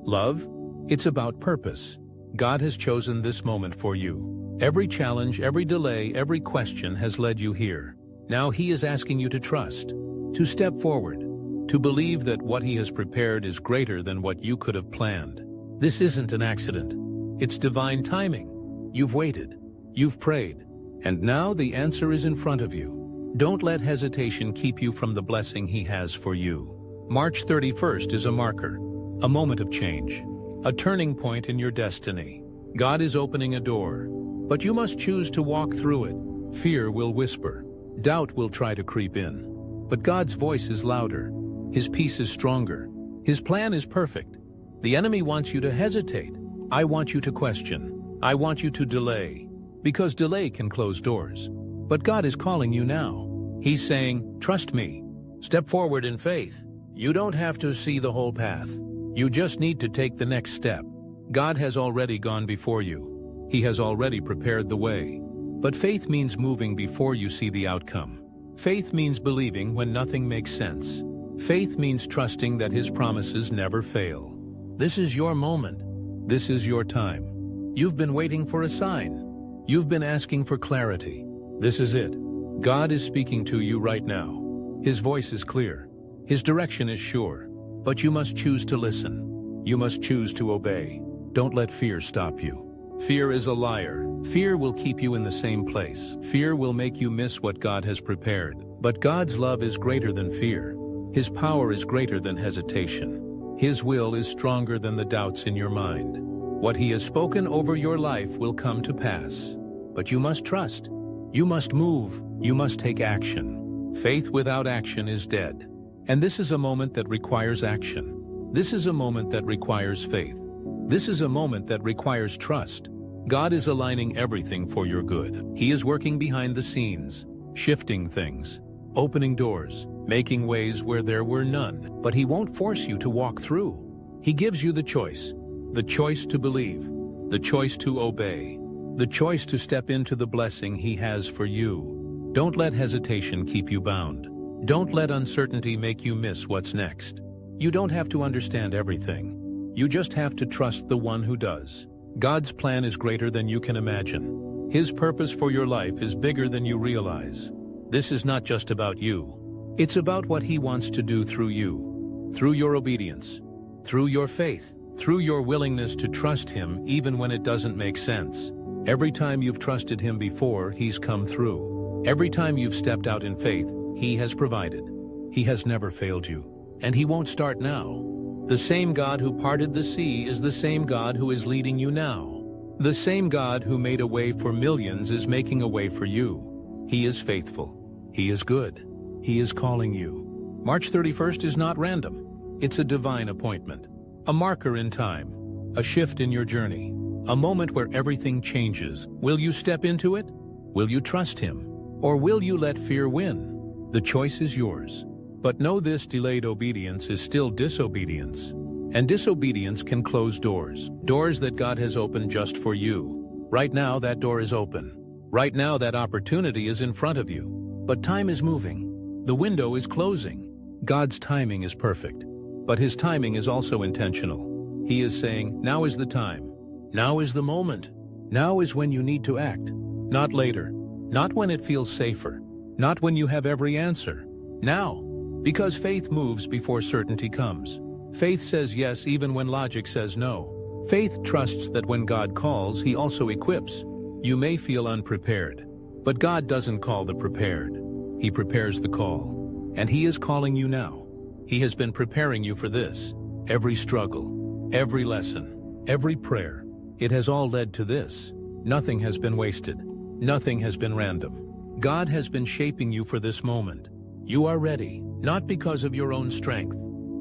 Love? It's about purpose. God has chosen this moment for you. Every challenge, every delay, every question has led you here. Now He is asking you to trust, to step forward, to believe that what He has prepared is greater than what you could have planned. This isn't an accident. It's divine timing. You've waited. You've prayed. And now the answer is in front of you. Don't let hesitation keep you from the blessing He has for you. March 31st is a marker, a moment of change, a turning point in your destiny. God is opening a door, but you must choose to walk through it. Fear will whisper. Doubt will try to creep in. But God's voice is louder. His peace is stronger. His plan is perfect. The enemy wants you to hesitate. I want you to question. I want you to delay. Because delay can close doors. But God is calling you now. He's saying, trust me. Step forward in faith. You don't have to see the whole path. You just need to take the next step. God has already gone before you. He has already prepared the way. But faith means moving before you see the outcome. Faith means believing when nothing makes sense. Faith means trusting that His promises never fail. This is your moment. This is your time. You've been waiting for a sign. You've been asking for clarity. This is it. God is speaking to you right now. His voice is clear. His direction is sure. But you must choose to listen. You must choose to obey. Don't let fear stop you. Fear is a liar. Fear will keep you in the same place. Fear will make you miss what God has prepared. But God's love is greater than fear. His power is greater than hesitation. His will is stronger than the doubts in your mind. What He has spoken over your life will come to pass. But you must trust. You must move. You must take action. Faith without action is dead. And this is a moment that requires action. This is a moment that requires faith. This is a moment that requires trust. God is aligning everything for your good. He is working behind the scenes, shifting things, opening doors, making ways where there were none. But He won't force you to walk through. He gives you the choice to believe, the choice to obey, the choice to step into the blessing He has for you. Don't let hesitation keep you bound. Don't let uncertainty make you miss what's next. You don't have to understand everything. You just have to trust the one who does. God's plan is greater than you can imagine. His purpose for your life is bigger than you realize. This is not just about you. It's about what He wants to do through you, through your obedience, through your faith, through your willingness to trust Him even when it doesn't make sense. Every time you've trusted Him before, He's come through. Every time you've stepped out in faith, He has provided. He has never failed you, and He won't start now. The same God who parted the sea is the same God who is leading you now. The same God who made a way for millions is making a way for you. He is faithful. He is good. He is calling you. March 31st is not random. It's a divine appointment. A marker in time. A shift in your journey. A moment where everything changes. Will you step into it? Will you trust Him? Or will you let fear win? The choice is yours. But know this: delayed obedience is still disobedience. And disobedience can close doors. Doors that God has opened just for you. Right now that door is open. Right now that opportunity is in front of you. But time is moving. The window is closing. God's timing is perfect. But His timing is also intentional. He is saying, now is the time. Now is the moment. Now is when you need to act. Not later. Not when it feels safer. Not when you have every answer. Now. Because faith moves before certainty comes. Faith says yes even when logic says no. Faith trusts that when God calls, He also equips. You may feel unprepared, but God doesn't call the prepared. He prepares the call. And He is calling you now. He has been preparing you for this. Every struggle, every lesson, every prayer, it has all led to this. Nothing has been wasted. Nothing has been random. God has been shaping you for this moment. You are ready, not because of your own strength,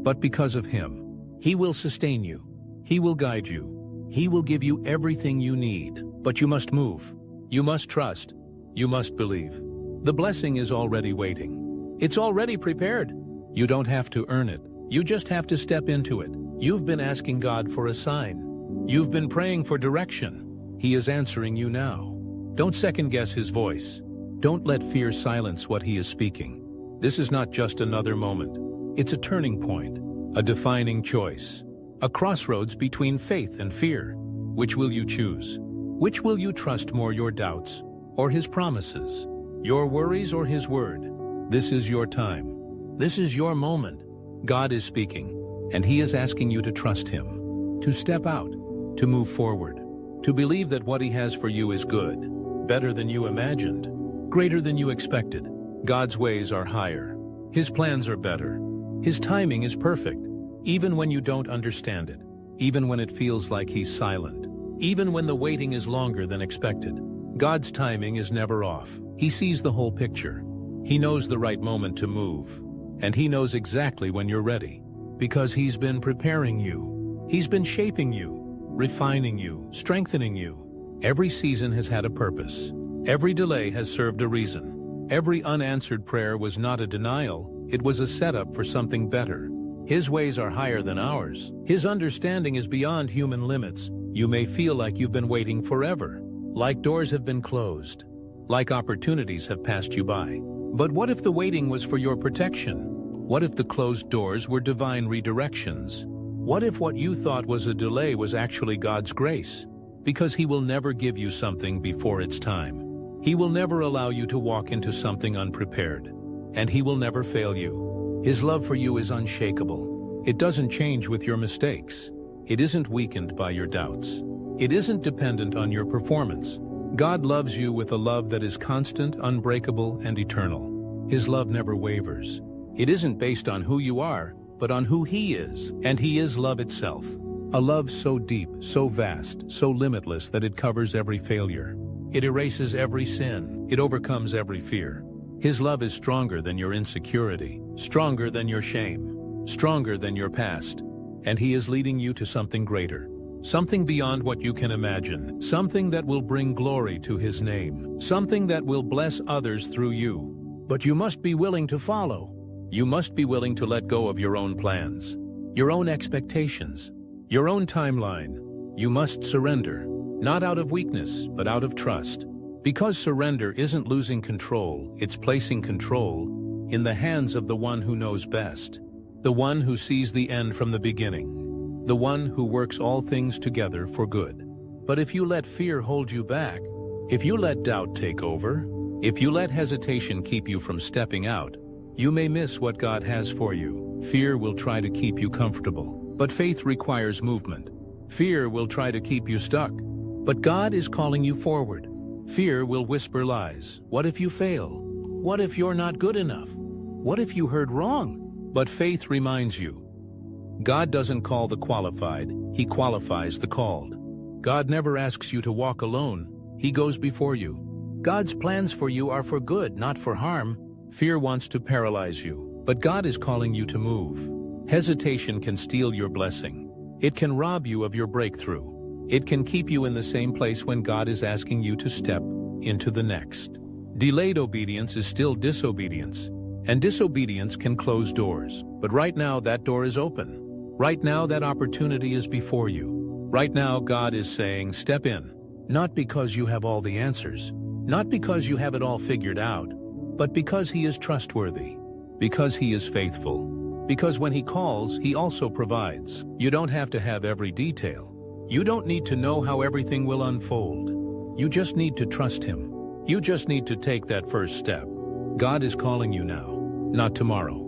but because of Him. He will sustain you. He will guide you. He will give you everything you need. But you must move. You must trust. You must believe. The blessing is already waiting. It's already prepared. You don't have to earn it. You just have to step into it. You've been asking God for a sign. You've been praying for direction. He is answering you now. Don't second-guess His voice. Don't let fear silence what He is speaking. This is not just another moment. It's a turning point, a defining choice, A crossroads between faith and fear. Which will you choose? Which will you trust more, your doubts or his promises? Your worries or his word? This is your time. This is your moment. God is speaking, and he is asking you to trust him, to step out, to move forward, to believe that what he has for you is good, better than you imagined, greater than you expected. God's ways are higher. His plans are better. His timing is perfect, even when you don't understand it, even when it feels like he's silent, even when the waiting is longer than expected. God's timing is never off. He sees the whole picture. He knows the right moment to move, and he knows exactly when you're ready, because he's been preparing you. He's been shaping you, refining you, strengthening you. Every season has had a purpose. Every delay has served a reason. Every unanswered prayer was not a denial, it was a setup for something better. His ways are higher than ours. His understanding is beyond human limits. You may feel like you've been waiting forever, like doors have been closed, like opportunities have passed you by. But what if the waiting was for your protection? What if the closed doors were divine redirections? What if what you thought was a delay was actually God's grace? Because he will never give you something before its time. He will never allow you to walk into something unprepared. And he will never fail you. His love for you is unshakable. It doesn't change with your mistakes. It isn't weakened by your doubts. It isn't dependent on your performance. God loves you with a love that is constant, unbreakable, and eternal. His love never wavers. It isn't based on who you are, but on who he is, and he is love itself. A love so deep, so vast, so limitless that it covers every failure. It erases every sin. It overcomes every fear. His love is stronger than your insecurity, stronger than your shame, stronger than your past, and he is leading you to something greater. Something beyond what you can imagine, something that will bring glory to his name, something that will bless others through you. But you must be willing to follow. You must be willing to let go of your own plans, your own expectations, your own timeline. You must surrender, not out of weakness, but out of trust. Because surrender isn't losing control, it's placing control in the hands of the one who knows best, the one who sees the end from the beginning, the one who works all things together for good. But if you let fear hold you back, if you let doubt take over, if you let hesitation keep you from stepping out, you may miss what God has for you. Fear will try to keep you comfortable, but faith requires movement. Fear will try to keep you stuck, but God is calling you forward. Fear will whisper lies. What if you fail? What if you're not good enough? What if you heard wrong? But faith reminds you, God doesn't call the qualified, he qualifies the called. God never asks you to walk alone, he goes before you. God's plans for you are for good, not for harm. Fear wants to paralyze you, but God is calling you to move. Hesitation can steal your blessing. It can rob you of your breakthrough. It can keep you in the same place when God is asking you to step into the next. Delayed obedience is still disobedience, and disobedience can close doors. But right now that door is open. Right now that opportunity is before you. Right now God is saying, step in. Not because you have all the answers, not because you have it all figured out, but because he is trustworthy, because he is faithful, because when he calls, he also provides. You don't have to have every detail. You don't need to know how everything will unfold. You just need to trust him. You just need to take that first step. God is calling you now, not tomorrow,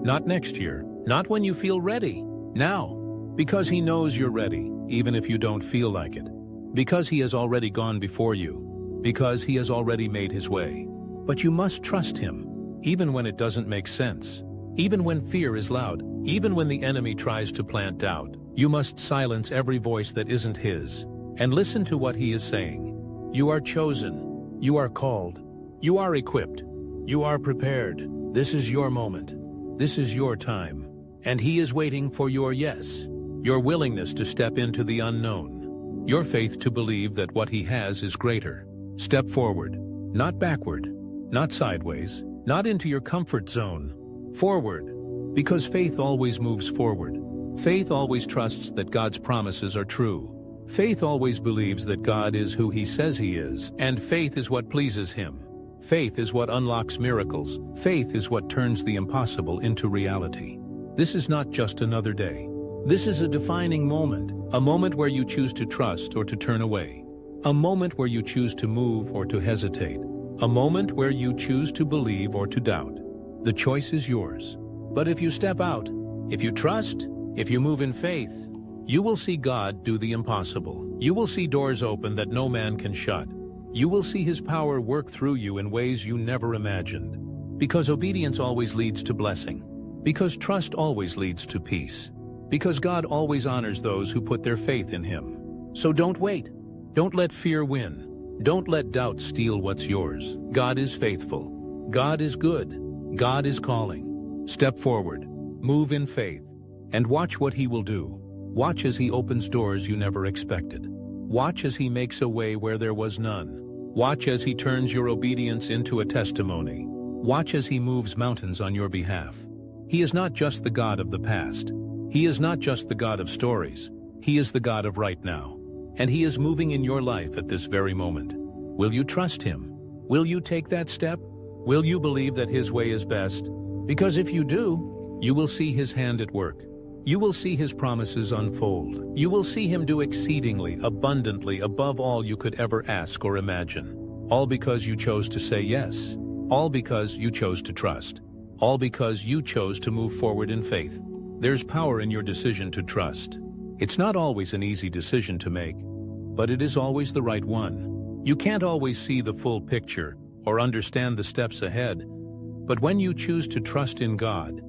not next year, not when you feel ready. Now, because he knows you're ready, even if you don't feel like it. Because he has already gone before you. Because he has already made his way. But you must trust him, even when it doesn't make sense. Even when fear is loud. Even when the enemy tries to plant doubt. You must silence every voice that isn't his, and listen to what he is saying. You are chosen. You are called. You are equipped. You are prepared. This is your moment. This is your time. And he is waiting for your yes, your willingness to step into the unknown, your faith to believe that what he has is greater. Step forward, not backward, not sideways, not into your comfort zone. Forward, because faith always moves forward. Faith always trusts that God's promises are true. Faith always believes that God is who he says he is, and faith is what pleases him. Faith is what unlocks miracles. Faith is what turns the impossible into reality. This is not just another day. This is a defining moment, a moment where you choose to trust or to turn away, a moment where you choose to move or to hesitate, a moment where you choose to believe or to doubt. The choice is yours. But if you step out, if you trust, if you move in faith, you will see God do the impossible. You will see doors open that no man can shut. You will see His power work through you in ways you never imagined. Because obedience always leads to blessing. Because trust always leads to peace. Because God always honors those who put their faith in Him. So don't wait. Don't let fear win. Don't let doubt steal what's yours. God is faithful. God is good. God is calling. Step forward. Move in faith. And watch what He will do. Watch as He opens doors you never expected. Watch as He makes a way where there was none. Watch as He turns your obedience into a testimony. Watch as He moves mountains on your behalf. He is not just the God of the past. He is not just the God of stories. He is the God of right now. And He is moving in your life at this very moment. Will you trust Him? Will you take that step? Will you believe that His way is best? Because if you do, you will see His hand at work. You will see His promises unfold. You will see Him do exceedingly, abundantly, above all you could ever ask or imagine. All because you chose to say yes. All because you chose to trust. All because you chose to move forward in faith. There's power in your decision to trust. It's not always an easy decision to make, but it is always the right one. You can't always see the full picture or understand the steps ahead, but when you choose to trust in God,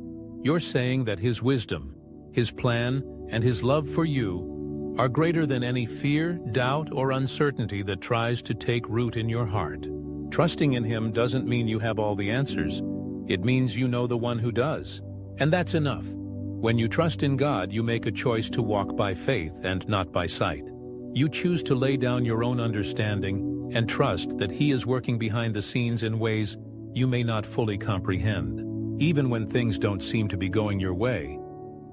you're saying that His wisdom, His plan, and His love for you are greater than any fear, doubt, or uncertainty that tries to take root in your heart. Trusting in Him doesn't mean you have all the answers. It means you know the one who does. And that's enough. When you trust in God, you make a choice to walk by faith and not by sight. You choose to lay down your own understanding and trust that He is working behind the scenes in ways you may not fully comprehend. Even when things don't seem to be going your way,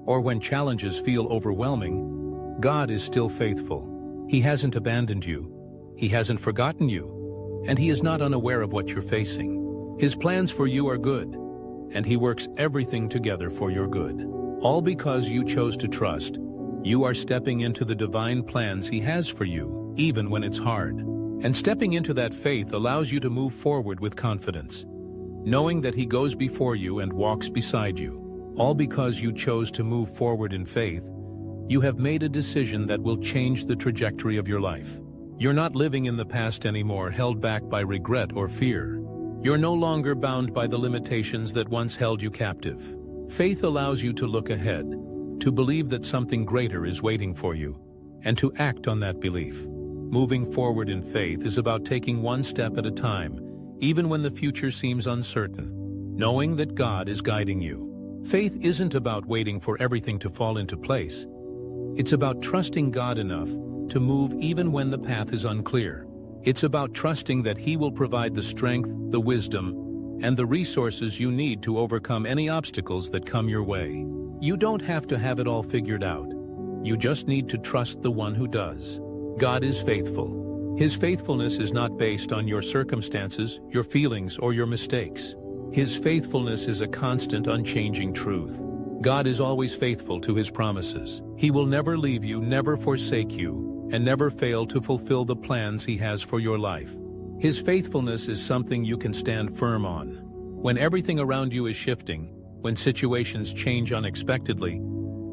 or when challenges feel overwhelming, God is still faithful. He hasn't abandoned you. He hasn't forgotten you. And He is not unaware of what you're facing. His plans for you are good, and He works everything together for your good. All because you chose to trust. You are stepping into the divine plans He has for you, even when it's hard. And stepping into that faith allows you to move forward with confidence, knowing that He goes before you and walks beside you. All because you chose to move forward in faith, you have made a decision that will change the trajectory of your life. You're not living in the past anymore, held back by regret or fear. You're no longer bound by the limitations that once held you captive. Faith allows you to look ahead, to believe that something greater is waiting for you, and to act on that belief. Moving forward in faith is about taking one step at a time, even when the future seems uncertain, knowing that God is guiding you. Faith isn't about waiting for everything to fall into place. It's about trusting God enough to move even when the path is unclear. It's about trusting that He will provide the strength, the wisdom, and the resources you need to overcome any obstacles that come your way. You don't have to have it all figured out. You just need to trust the one who does. God is faithful. His faithfulness is not based on your circumstances, your feelings, or your mistakes. His faithfulness is a constant, unchanging truth. God is always faithful to His promises. He will never leave you, never forsake you, and never fail to fulfill the plans He has for your life. His faithfulness is something you can stand firm on. When everything around you is shifting, when situations change unexpectedly,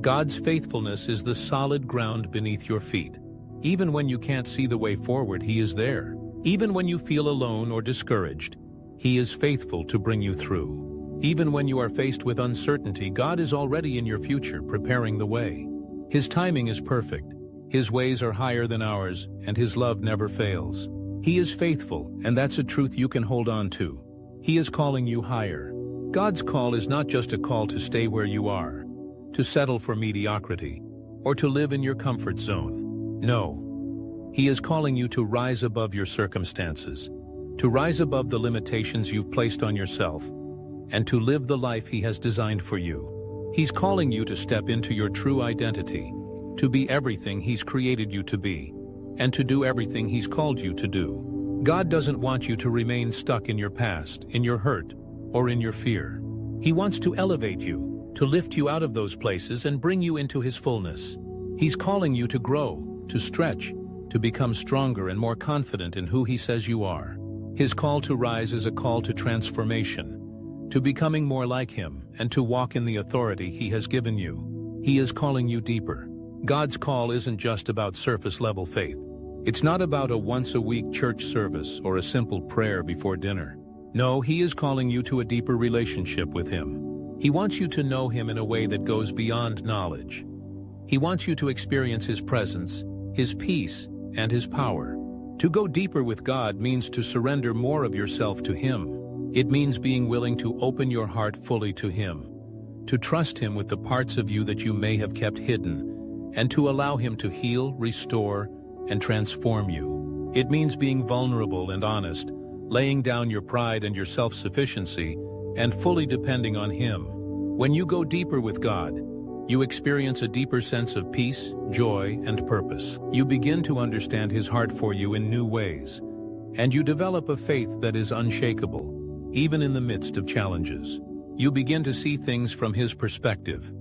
God's faithfulness is the solid ground beneath your feet. Even when you can't see the way forward, He is there. Even when you feel alone or discouraged, He is faithful to bring you through. Even when you are faced with uncertainty, God is already in your future, preparing the way. His timing is perfect. His ways are higher than ours, and His love never fails. He is faithful, and that's a truth you can hold on to. He is calling you higher. God's call is not just a call to stay where you are, to settle for mediocrity, or to live in your comfort zone. No. He is calling you to rise above your circumstances, to rise above the limitations you've placed on yourself, and to live the life He has designed for you. He's calling you to step into your true identity, to be everything He's created you to be, and to do everything He's called you to do. God doesn't want you to remain stuck in your past, in your hurt, or in your fear. He wants to elevate you, to lift you out of those places and bring you into His fullness. He's calling you to grow, to stretch, to become stronger and more confident in who He says you are. His call to rise is a call to transformation, to becoming more like Him, and to walk in the authority He has given you. He is calling you deeper. God's call isn't just about surface-level faith. It's not about a once-a-week church service or a simple prayer before dinner. No, He is calling you to a deeper relationship with Him. He wants you to know Him in a way that goes beyond knowledge. He wants you to experience His presence, His peace, and His power. To go deeper with God means to surrender more of yourself to Him. It means being willing to open your heart fully to Him, to trust Him with the parts of you that you may have kept hidden, and to allow Him to heal, restore, and transform you. It means being vulnerable and honest, laying down your pride and your self-sufficiency, and fully depending on Him. When you go deeper with God, you experience a deeper sense of peace, joy, and purpose. You begin to understand His heart for you in new ways, and you develop a faith that is unshakable, even in the midst of challenges. You begin to see things from His perspective,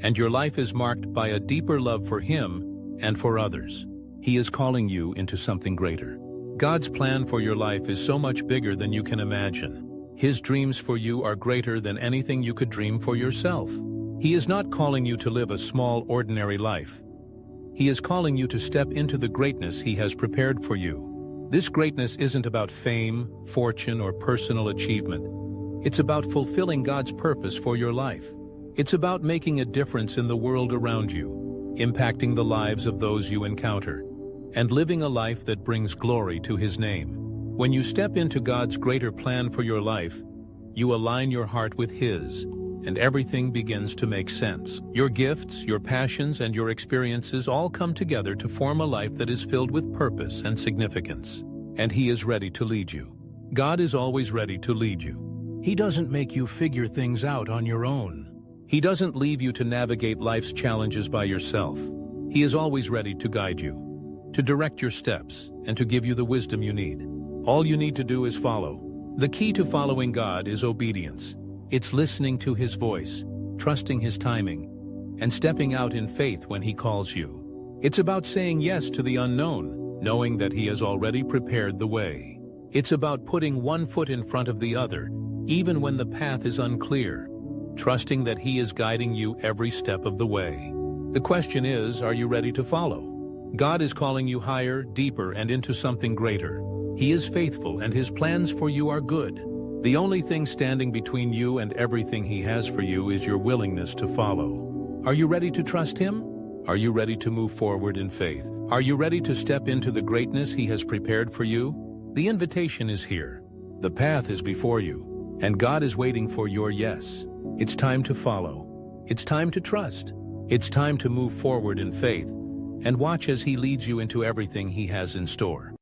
and your life is marked by a deeper love for Him and for others. He is calling you into something greater. God's plan for your life is so much bigger than you can imagine. His dreams for you are greater than anything you could dream for yourself. He is not calling you to live a small, ordinary life. He is calling you to step into the greatness He has prepared for you. This greatness isn't about fame, fortune, or personal achievement. It's about fulfilling God's purpose for your life. It's about making a difference in the world around you, impacting the lives of those you encounter, and living a life that brings glory to His name. When you step into God's greater plan for your life, you align your heart with His, and everything begins to make sense. Your gifts, your passions, and your experiences all come together to form a life that is filled with purpose and significance. And He is ready to lead you. God is always ready to lead you. He doesn't make you figure things out on your own. He doesn't leave you to navigate life's challenges by yourself. He is always ready to guide you, to direct your steps, and to give you the wisdom you need. All you need to do is follow. The key to following God is obedience. It's listening to His voice, trusting His timing, and stepping out in faith when He calls you. It's about saying yes to the unknown, knowing that He has already prepared the way. It's about putting one foot in front of the other, even when the path is unclear, trusting that He is guiding you every step of the way. The question is, are you ready to follow? God is calling you higher, deeper, and into something greater. He is faithful, and His plans for you are good. The only thing standing between you and everything He has for you is your willingness to follow. Are you ready to trust Him? Are you ready to move forward in faith? Are you ready to step into the greatness He has prepared for you? The invitation is here. The path is before you, and God is waiting for your yes. It's time to follow. It's time to trust. It's time to move forward in faith, and watch as He leads you into everything He has in store.